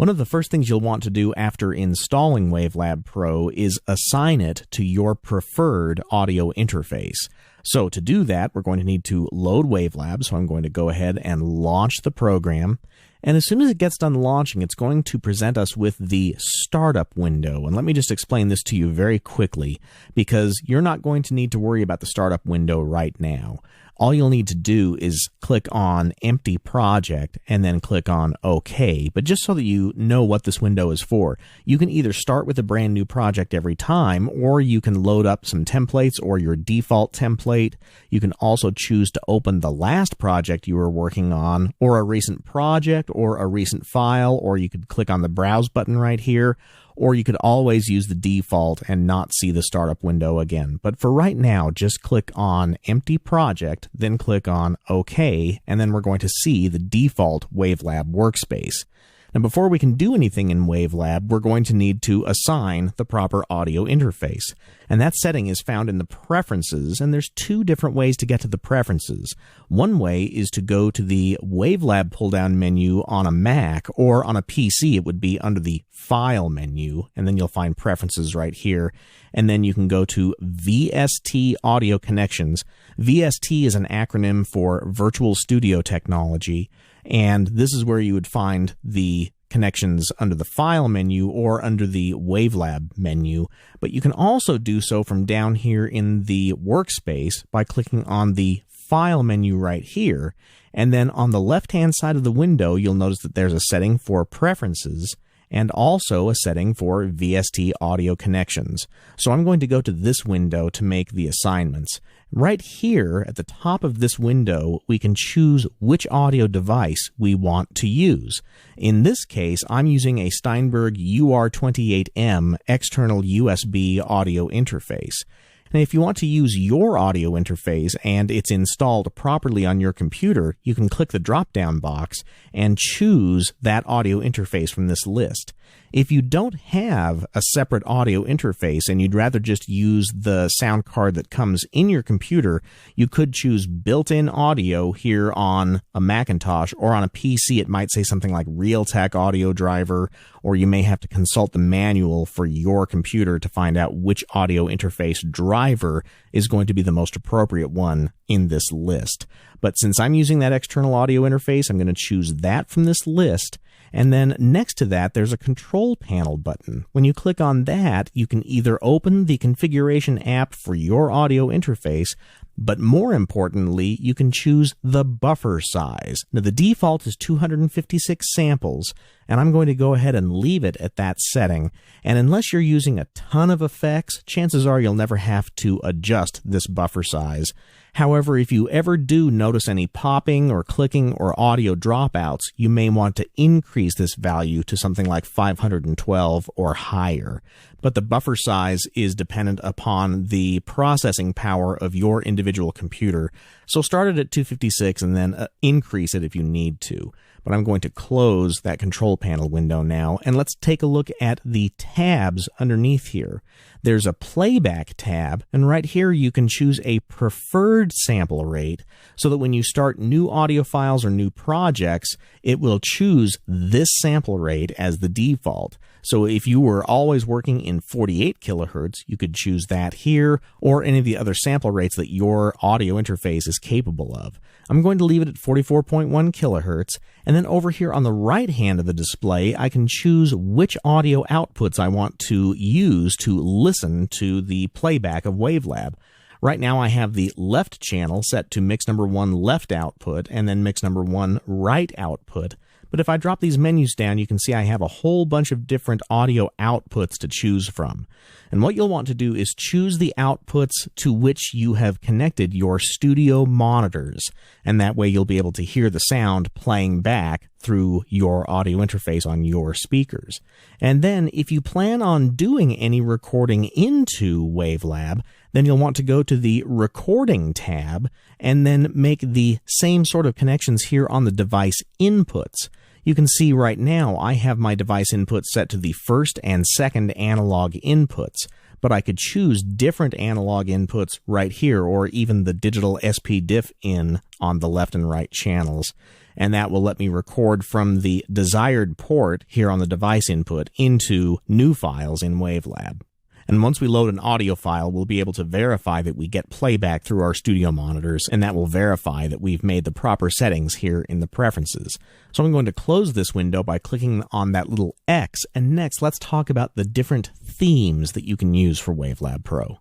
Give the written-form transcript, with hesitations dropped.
One of the first things you'll want to do after installing Wavelab Pro is assign it to your preferred audio interface. So to do that, we're going to need to load Wavelab. So I'm going to go ahead and launch the program. And as soon as it gets done launching, it's going to present us with the startup window. And let me just explain this to you very quickly, because you're not going to need to worry about the startup window right now. All you'll need to do is click on Empty Project and then click on OK. But just so that you know what this window is for, you can either start with a brand new project every time, or you can load up some templates or your default template. You can also choose to open the last project you were working on, or a recent project, or a recent file, or you could click on the Browse button right here. Or you could always use the default and not see the startup window again. But for right now, just click on Empty Project, then click on OK, and then we're going to see the default Wavelab workspace. Now, before we can do anything in Wavelab, we're going to need to assign the proper audio interface. And that setting is found in the Preferences, and there's two different ways to get to the Preferences. One way is to go to the Wavelab pull-down menu on a Mac, or on a PC it would be under the File menu, and then you'll find Preferences right here. And then you can go to VST Audio Connections. VST is an acronym for Virtual Studio Technology. And this is where you would find the connections under the File menu or under the Wavelab menu. But you can also do so from down here in the Workspace by clicking on the File menu right here. And then on the left-hand side of the window, you'll notice that there's a setting for Preferences and also a setting for VST Audio Connections. So I'm going to go to this window to make the assignments. Right here at the top of this window, we can choose which audio device we want to use. In this case, I'm using a Steinberg UR28M external USB audio interface. And if you want to use your audio interface and it's installed properly on your computer, you can click the drop-down box and choose that audio interface from this list. If you don't have a separate audio interface and you'd rather just use the sound card that comes in your computer, you could choose built-in audio here on a Macintosh, or on a PC it might say something like Realtek Audio Driver, or you may have to consult the manual for your computer to find out which audio interface driver is going to be the most appropriate one in this list. But since I'm using that external audio interface, I'm going to choose that from this list. And then next to that, there's a control panel button. When you click on that, you can either open the configuration app for your audio interface, but more importantly, you can choose the buffer size. Now, the default is 256 samples, and I'm going to go ahead and leave it at that setting. And unless you're using a ton of effects, chances are you'll never have to adjust this buffer size. However, if you ever do notice any popping or clicking or audio dropouts, you may want to increase this value to something like 512 or higher. But the buffer size is dependent upon the processing power of your individual computer. So start it at 256 and then increase it if you need to. But I'm going to close that control panel window now, and let's take a look at the tabs underneath here. There's a playback tab, and right here you can choose a preferred sample rate so that when you start new audio files or new projects, it will choose this sample rate as the default. So if you were always working in 48 kilohertz, you could choose that here, or any of the other sample rates that your audio interface is capable of. I'm going to leave it at 44.1 kilohertz, and then over here on the right hand of the display, I can choose which audio outputs I want to use to listen to the playback of Wavelab. Right now I have the left channel set to mix number 1 left output and then mix number 1 right output. But if I drop these menus down, you can see I have a whole bunch of different audio outputs to choose from. And what you'll want to do is choose the outputs to which you have connected your studio monitors. And that way you'll be able to hear the sound playing back through your audio interface on your speakers. And then if you plan on doing any recording into Wavelab, then you'll want to go to the Recording tab and then make the same sort of connections here on the device inputs. You can see right now I have my device input set to the first and second analog inputs. but I could choose different analog inputs right here, or even the digital SPDIF in on the left and right channels. And that will let me record from the desired port here on the device input into new files in WaveLab. And once we load an audio file, we'll be able to verify that we get playback through our studio monitors, and that will verify that we've made the proper settings here in the preferences. So I'm going to close this window by clicking on that little X, and next let's talk about the different themes that you can use for WaveLab Pro.